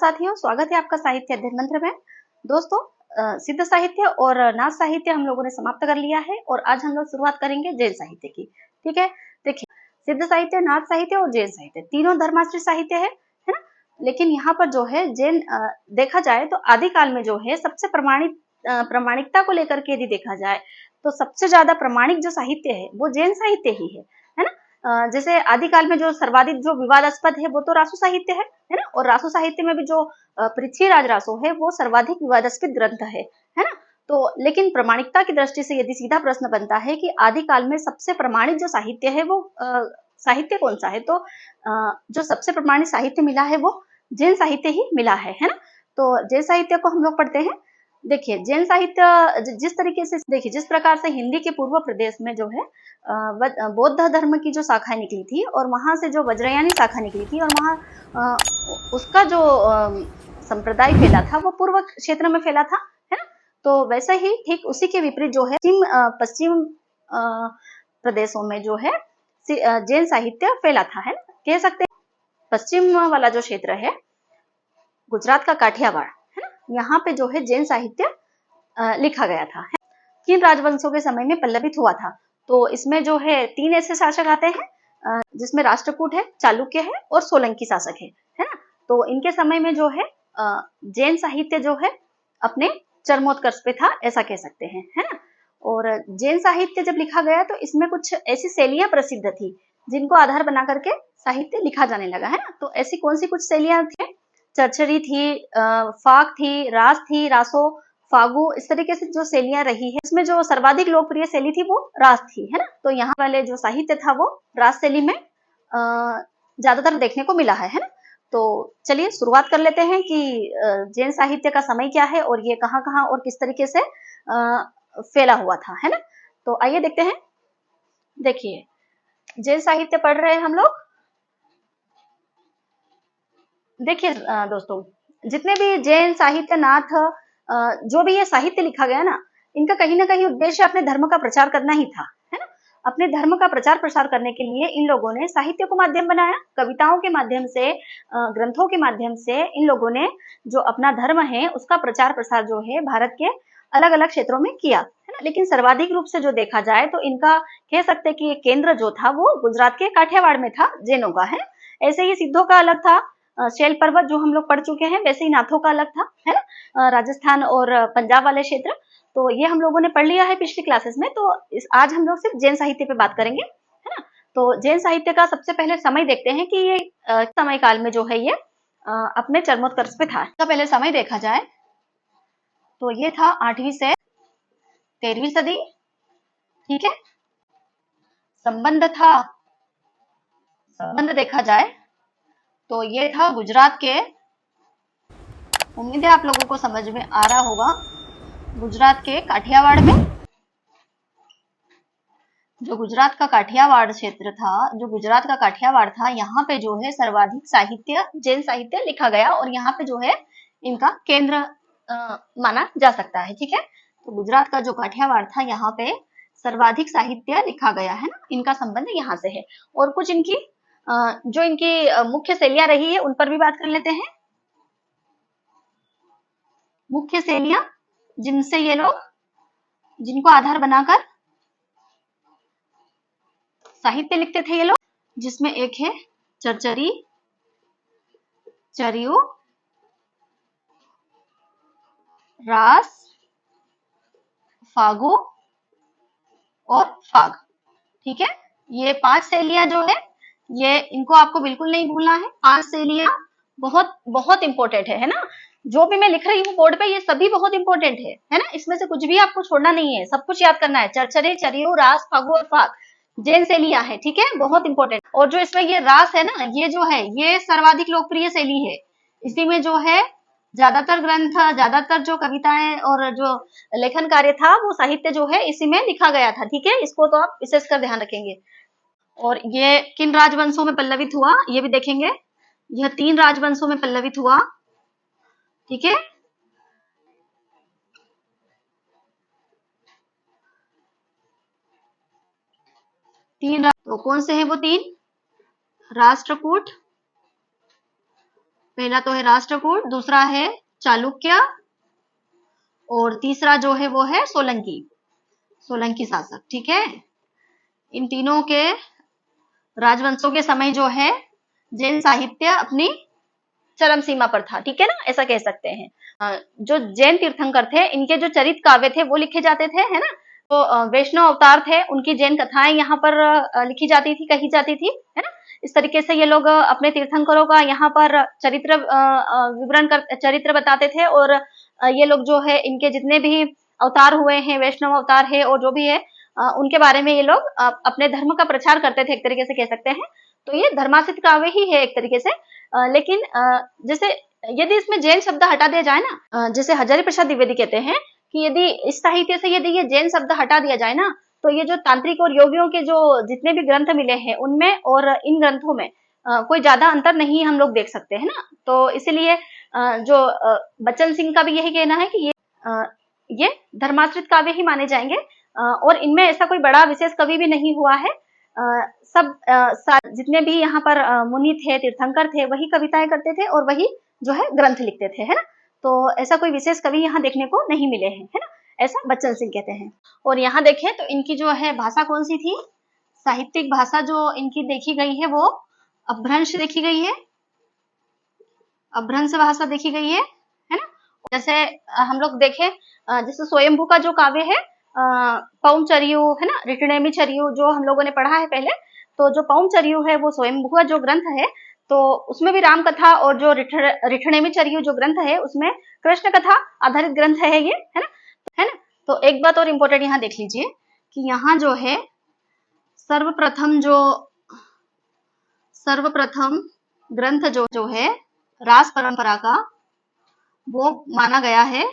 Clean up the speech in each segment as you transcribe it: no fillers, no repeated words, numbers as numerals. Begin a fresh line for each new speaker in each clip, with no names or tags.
साथियों, स्वागत है आपका साहित्य अध्ययन मंत्र में। दोस्तों, सिद्ध साहित्य और नाथ साहित्य हम लोगों ने समाप्त कर लिया है और आज हम लोग शुरुआत करेंगे जैन साहित्य की। ठीक है, देखिए, सिद्ध साहित्य, नाथ साहित्य और जैन साहित्य तीनों धर्माश्रित साहित्य है ना। लेकिन यहाँ पर जो है जैन देखा जाए तो आदिकाल में जो है सबसे प्रामाणिकता को लेकर के यदि देखा जाए तो सबसे ज्यादा प्रामाणिक जो साहित्य है वो जैन साहित्य ही है ना। जैसे आदिकाल में जो सर्वाधिक जो विवादास्पद है वो तो रासो साहित्य है ना। और रासो साहित्य में भी जो पृथ्वीराज रासो है वो सर्वाधिक विवादास्पद ग्रंथ है ना। तो लेकिन प्रामाणिकता की दृष्टि से यदि सीधा प्रश्न बनता है कि आदिकाल में सबसे प्रमाणित जो साहित्य है वो साहित्य कौन सा है, तो जो सबसे प्रमाणित साहित्य मिला है वो जैन साहित्य ही मिला है ना। तो जैन साहित्य को हम लोग पढ़ते हैं। देखिए, जैन साहित्य जिस तरीके से, देखिए जिस प्रकार से हिंदी के पूर्व प्रदेश में जो है बौद्ध धर्म की जो शाखा निकली थी और वहां से जो वज्रयानी शाखा निकली थी और वहां उसका जो संप्रदाय फैला था वो पूर्व क्षेत्र में फैला था है ना। तो वैसे ही ठीक उसी के विपरीत जो है पश्चिम प्रदेशों में जो है जैन साहित्य फैला था है ना। कह सकते हैं पश्चिम वाला जो क्षेत्र है, गुजरात का काठियावाड़ है ना, यहाँ पे जो है जैन साहित्य लिखा गया था। किन राजवंशों के समय में पल्लवित हुआ था, तो इसमें जो है 3 ऐसे शासक आते हैं जिसमें राष्ट्रकूट है, चालुक्य है और सोलंकी शासक है ना। तो इनके समय में जो है जैन साहित्य जो है अपने चरमोत्कर्ष पे था, ऐसा कह सकते हैं है ना। और जैन साहित्य जब लिखा गया तो इसमें कुछ ऐसी शैलियां प्रसिद्ध थी जिनको आधार बना करके साहित्य लिखा जाने लगा है ना। तो ऐसी कौन सी कुछ शैलियां थी? चरचरी थी, फाक थी, रास थी, रासो, फागु, इस तरीके से जो शैलियां रही है इसमें जो सर्वाधिक लोकप्रिय शैली थी वो रास थी है ना। तो यहाँ वाले जो साहित्य था वो रास शैली में ज्यादातर देखने को मिला है ना। तो चलिए शुरुआत कर लेते हैं कि जैन साहित्य का समय क्या है और ये कहाँ और किस तरीके से फैला हुआ था है ना। तो आइए देखते हैं। देखिए, जैन साहित्य पढ़ रहे हैं हम लोग। देखिए दोस्तों, जितने भी जैन साहित्य, नाथ, जो भी ये साहित्य लिखा गया ना, इनका कहीं ना कहीं उद्देश्य अपने धर्म का प्रचार करना ही था है ना। अपने धर्म का प्रचार प्रसार करने के लिए इन लोगों ने साहित्य को माध्यम बनाया, कविताओं के माध्यम से, ग्रंथों के माध्यम से इन लोगों ने जो अपना धर्म है उसका प्रचार प्रसार जो है भारत के अलग अलग क्षेत्रों में किया है ना। लेकिन सर्वाधिक रूप से जो देखा जाए तो इनका कह सकते कि केंद्र जो था वो गुजरात के काठियावाड़ में था, जैनों का है। ऐसे ही सिद्धों का अलग था, शैल पर्वत जो हम लोग पढ़ चुके हैं, वैसे ही नाथों का अलग था है ना, राजस्थान और पंजाब वाले क्षेत्र। तो ये हम लोगों ने पढ़ लिया है पिछली क्लासेस में। तो आज हम लोग सिर्फ जैन साहित्य पे बात करेंगे है ना। तो जैन साहित्य का सबसे पहले समय देखते हैं कि ये समय काल में जो है ये अपने चरमोत्कर्ष पे था। इसका पहले समय देखा जाए तो ये था 8वीं से 13वीं सदी। ठीक है, संबंध देखा जाए तो ये था गुजरात के, उम्मीद है आप लोगों को समझ में आ रहा होगा, गुजरात के काठियावाड़ में, जो गुजरात का काठियावाड़ क्षेत्र था, जो गुजरात का काठियावाड़ था, यहाँ पे जो है सर्वाधिक साहित्य, जैन साहित्य लिखा गया और यहाँ पे जो है इनका केंद्र माना जा सकता है। ठीक है, तो गुजरात का जो काठियावाड़ था यहाँ पे सर्वाधिक साहित्य लिखा गया है ना, इनका संबंध यहाँ से है। और कुछ इनकी जो इनकी मुख्य शैलियां रही है उन पर भी बात कर लेते हैं। मुख्य शैलियां जिनसे ये लोग, जिनको आधार बनाकर साहित्य लिखते थे ये लोग, जिसमें एक है चरचरी, चरियो, रास, फागु और फाग। ठीक है, ये 5 शैलियां जो है ये इनको आपको बिल्कुल नहीं भूलना है। 5 शैलियां बहुत बहुत इंपॉर्टेंट है ना। जो भी मैं लिख रही हूँ बोर्ड पे ये सभी बहुत इंपॉर्टेंट है ना। इसमें से कुछ भी आपको छोड़ना नहीं है, सब कुछ याद करना है। चरचरे, चरियो, रास, फागु और फाग जैन शैलियां है। ठीक है, बहुत इंपॉर्टेंट। और जो इसमें ये रास है ना, ये जो है ये सर्वाधिक लोकप्रिय शैली है। इसी में जो है ज्यादातर ग्रंथ, ज्यादातर जो कविताएं और जो लेखन कार्य था वो साहित्य जो है इसी में लिखा गया था। ठीक है, इसको तो आप विशेषकर ध्यान रखेंगे। और ये किन राजवंशों में पल्लवित हुआ ये भी देखेंगे। यह 3 राजवंशों में पल्लवित हुआ। ठीक है, तो कौन से हैं वो 3? राष्ट्रकूट, पहला तो है राष्ट्रकूट, दूसरा है चालुक्य और तीसरा जो है वो है सोलंकी शासक। ठीक है, इन तीनों के राजवंशों के समय जो है जैन साहित्य अपनी चरम सीमा पर था। ठीक है ना, ऐसा कह सकते हैं। जो जैन तीर्थंकर थे इनके जो चरित काव्य थे वो लिखे जाते थे, है ना। तो वैष्णव अवतार थे, उनकी जैन कथाएं यहाँ पर लिखी जाती थी, कही जाती थी, है ना। इस तरीके से ये लोग अपने तीर्थंकरों का यहाँ पर चरित्र विवरण कर चरित्र बताते थे। और ये लोग जो है इनके जितने भी अवतार हुए हैं, वैष्णव अवतार है और जो भी है उनके बारे में ये लोग अपने धर्म का प्रचार करते थे, एक तरीके से कह सकते हैं। तो ये धर्मासित काव्य ही है एक तरीके से। लेकिन जैसे यदि इसमें जैन शब्द हटा दिया जाए ना, जैसे हजारी प्रसाद द्विवेदी कहते हैं कि यदि इस साहित्य से यदि ये जैन शब्द हटा दिया जाए ना, तो ये जो तांत्रिक और योगियों के जो जितने भी ग्रंथ मिले हैं उनमें और इन ग्रंथों में कोई ज्यादा अंतर नहीं हम लोग देख सकते हैं ना। तो इसीलिए जो बच्चन सिंह का भी यही कहना है कि ये धर्माश्रित काव्य ही माने जाएंगे और इनमें ऐसा कोई बड़ा विशेष कवि भी नहीं हुआ है। सब जितने भी यहाँ पर मुनि थे, तीर्थंकर थे, वही कविताएं करते थे और वही जो है ग्रंथ लिखते थे, है ना। तो ऐसा कोई विशेष कवि यहाँ देखने को नहीं मिले हैं, है ना, ऐसा बच्चन सिंह कहते हैं। और यहाँ देखें तो इनकी जो है भाषा कौन सी थी, साहित्यिक भाषा जो इनकी देखी गई है वो अपभ्रंश देखी गई है, अपभ्रंश भाषा देखी गई है ना। जैसे हम लोग देखें जैसे स्वयंभू का जो काव्य है पौमचर्यु, है ना, ऋषिणेमिचर्यु जो हम लोगों ने पढ़ा है पहले। तो जो पौमचर्यु है वो स्वयंभू का जो ग्रंथ है, तो उसमें भी राम कथा, और जो ऋषिणेमिचर्यु जो ग्रंथ है उसमें कृष्ण कथा आधारित ग्रंथ है ये, है ना। तो एक बात और इम्पोर्टेंट यहाँ देख लीजिए कि यहाँ जो है सर्वप्रथम ग्रंथ जो है रास परंपरा का वो माना गया है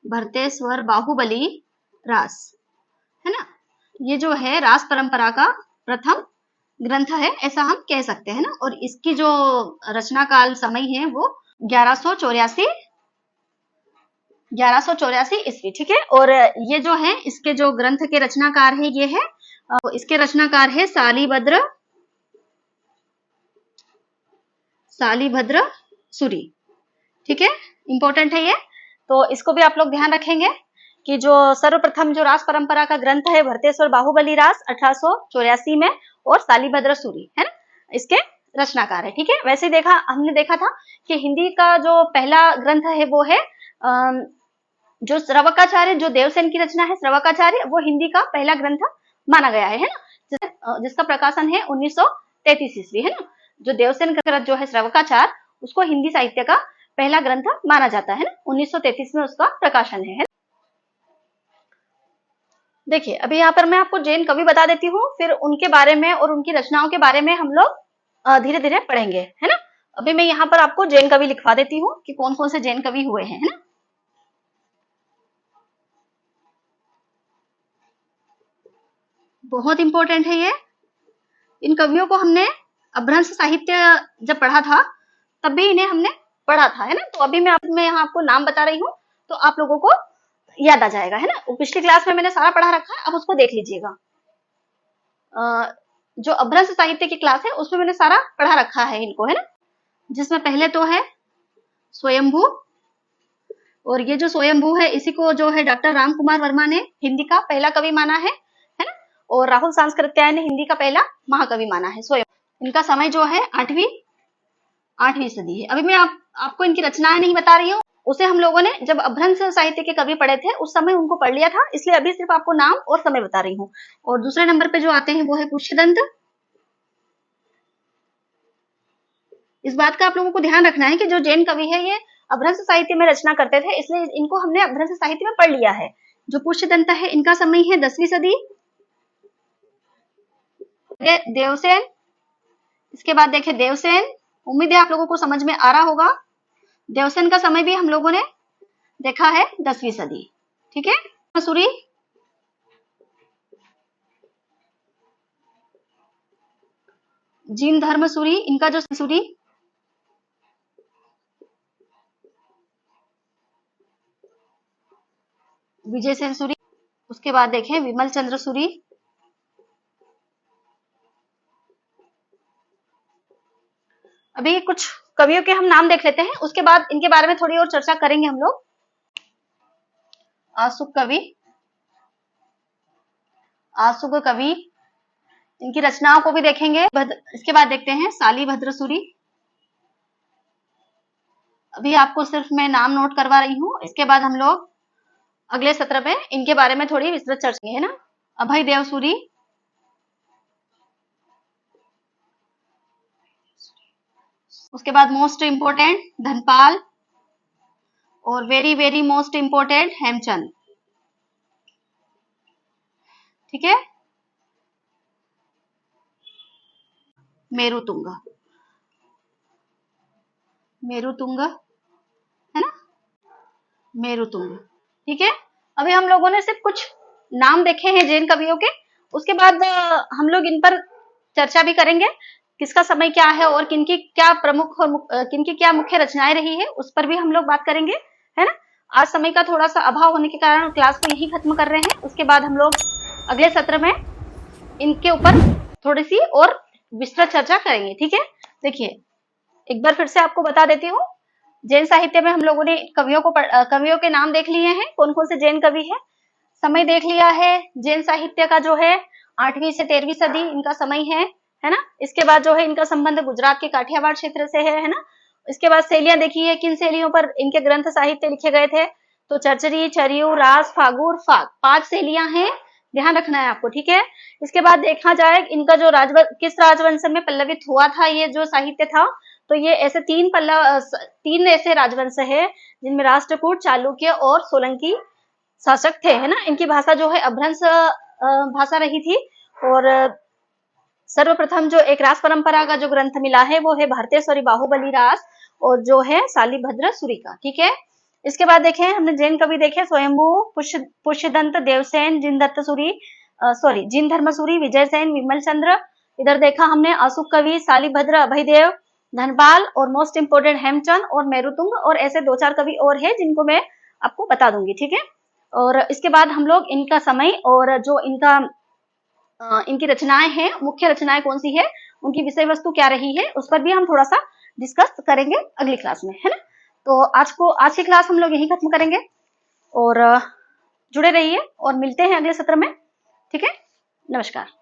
भरतेश्वर बाहुबली रास, है ना। ये जो है रास परंपरा का प्रथम ग्रंथ है, ऐसा हम कह सकते हैं ना। और इसकी जो रचना काल समय है वो 1184 ईस्वी। ठीक है, और ये जो है इसके जो ग्रंथ के रचनाकार है ये है इसके रचनाकार है सालिभद्र सूरी। ठीक है, इंपॉर्टेंट है ये, तो इसको भी आप लोग ध्यान रखेंगे कि जो सर्वप्रथम जो रास परंपरा का ग्रंथ है भरतेश्वर बाहुबली रास 1884 में, और सालिभद्र सूरी, है ना, इसके रचनाकार है। ठीक है, वैसे हमने देखा था कि हिंदी का जो पहला ग्रंथ है वो है जो श्रवकाचार्य, जो देवसेन की रचना है श्रवकाचार्य, वो हिंदी का पहला ग्रंथ माना गया है ना, जिसका प्रकाशन है 1933 ईस्वी, है ना। जो देवसेन का ग्रंथ जो है श्रवकाचार, उसको हिंदी साहित्य का पहला ग्रंथ माना जाता है ना, 1933 में उसका प्रकाशन है। देखिए अभी यहाँ पर मैं आपको जैन कवि बता देती हूँ, फिर उनके बारे में और उनकी रचनाओं के बारे में हम लोग धीरे धीरे पढ़ेंगे, है ना। अभी मैं यहाँ पर आपको जैन कवि लिखवा देती हूँ कि कौन कौन से जैन कवि हुए हैं, है ना। बहुत इंपॉर्टेंट है ये। इन कवियों को हमने अपभ्रंश साहित्य जब पढ़ा था तब भी इन्हें हमने पढ़ा था, है ना। तो अभी मैं यहाँ आपको नाम बता रही हूँ तो आप लोगों को याद आ जाएगा, है ना। पिछली क्लास में मैंने सारा पढ़ा रखा है, अब उसको देख लीजिएगा। जो अपभ्रंश साहित्य की क्लास है उसमें मैंने सारा पढ़ा रखा है इनको, है ना। जिसमें पहले तो है स्वयंभू, और ये जो स्वयंभू है इसी को जो है डॉक्टर राम कुमार वर्मा ने हिंदी का पहला कवि माना है ना। और राहुल सांस्कृत्यायन ने हिंदी का पहला महाकवि माना है स्वयं। इनका समय जो है 8वीं सदी है। अभी मैं आपको इनकी रचनाएं नहीं बता रही हूँ, उसे हम लोगों ने जब अपभ्रंश साहित्य के कवि पढ़े थे उस समय उनको पढ़ लिया था, इसलिए अभी सिर्फ आपको नाम और समय बता रही हूँ। और दूसरे नंबर पे जो आते हैं वो है पुष्यदंत। इस बात का आप लोगों को ध्यान रखना है कि जो जैन कवि है ये अपभ्रंश साहित्य में रचना करते थे, इसलिए इनको हमने अपभ्रंश साहित्य में पढ़ लिया है। जो पुष्यदंत है इनका समय है 10वीं सदी। देवसेन, इसके बाद देखें देवसेन, उम्मीद है आप लोगों को समझ में आ रहा होगा। देवसेन का समय भी हम लोगों ने देखा है 10वीं सदी। ठीक है, सूरी, जीन धर्म सूरी, इनका जो सूरी विजय सेन सूरी, उसके बाद देखें विमल चंद्र सूरी, अभी कुछ कवियों के हम नाम देख लेते हैं, उसके बाद इनके बारे में थोड़ी और चर्चा करेंगे हम लोग। आसुक कवि, आसुक कवि, इनकी रचनाओं को भी देखेंगे। इसके बाद देखते हैं साली भद्र सूरी, अभी आपको सिर्फ मैं नाम नोट करवा रही हूँ, इसके बाद हम लोग अगले सत्र में इनके बारे में थोड़ी विस्तृत चर्चा है ना। अभय देव सूरी, उसके बाद मोस्ट इंपोर्टेंट धनपाल, और very very most important Hemchand, ठीक है। मेरुतुंग, मेरुतुंग है ना, मेरुतुंग, ठीक है। अभी हम लोगों ने सिर्फ कुछ नाम देखे हैं जैन कवियों के, उसके बाद हम लोग इन पर चर्चा भी करेंगे, किसका समय क्या है और किनकी क्या प्रमुख और किनकी क्या मुख्य रचनाएं रही है, उस पर भी हम लोग बात करेंगे, है ना। आज समय का थोड़ा सा अभाव होने के कारण क्लास को यही खत्म कर रहे हैं, उसके बाद हम लोग अगले सत्र में इनके ऊपर थोड़ी सी और विस्तृत चर्चा करेंगे, ठीक है। देखिए एक बार फिर से आपको बता देती हूँ, जैन साहित्य में हम लोगों ने कवियों के नाम देख लिए हैं, कौन कौन से जैन कवि हैं, समय देख लिया है। जैन साहित्य का जो है 8वीं से 13वीं सदी इनका समय है ना। इसके बाद जो है इनका संबंध गुजरात के काठियावाड़ क्षेत्र से है ना। इसके बाद शैलियां देखी है, किन शैलियों पर इनके ग्रंथ साहित्य लिखे गए थे, तो चरचरी, चरियू, रास, फागुर, फाग, 5 शैलियां हैं, ध्यान रखना है आपको, ठीक है। इसके बाद देखा जाए इनका जो किस राजवंश में पल्लवित हुआ था ये जो साहित्य था, तो ये ऐसे 3 ऐसे राजवंश है जिनमें राष्ट्रकूट, चालुक्य और सोलंकी शासक थे, है ना। इनकी भाषा जो है अभ्रंश भाषा रही थी, और सर्वप्रथम जो एक रास परंपरा का जो ग्रंथ मिला है वो है भारतेश्वरी बाहुबली रास, और जो है शालिभद्र सूरी का, ठीक है। इसके बाद देखें हमने जैन कवि देखे, स्वयंभू, पुष्यदंत, देवसेन, जिनदत्त सूरी, जिन धर्म सूरी, विजय सेन, विमल चंद्र। इधर देखा हमने आसुक कवि, शालिभद्र, अभयदेव, धनपाल, और मोस्ट इंपोर्टेंट हेमचंद और मेरुतुंग, और ऐसे 2-4 कवि और है जिनको मैं आपको बता दूंगी, ठीक है। और इसके बाद हम लोग इनका समय और जो इनकी रचनाएं हैं, मुख्य रचनाएं कौन सी है, उनकी विषय वस्तु क्या रही है, उस पर भी हम थोड़ा सा डिस्कस करेंगे अगली क्लास में, है ना। तो आज की क्लास हम लोग यही खत्म करेंगे, और जुड़े रहिए और मिलते हैं अगले सत्र में, ठीक है। नमस्कार।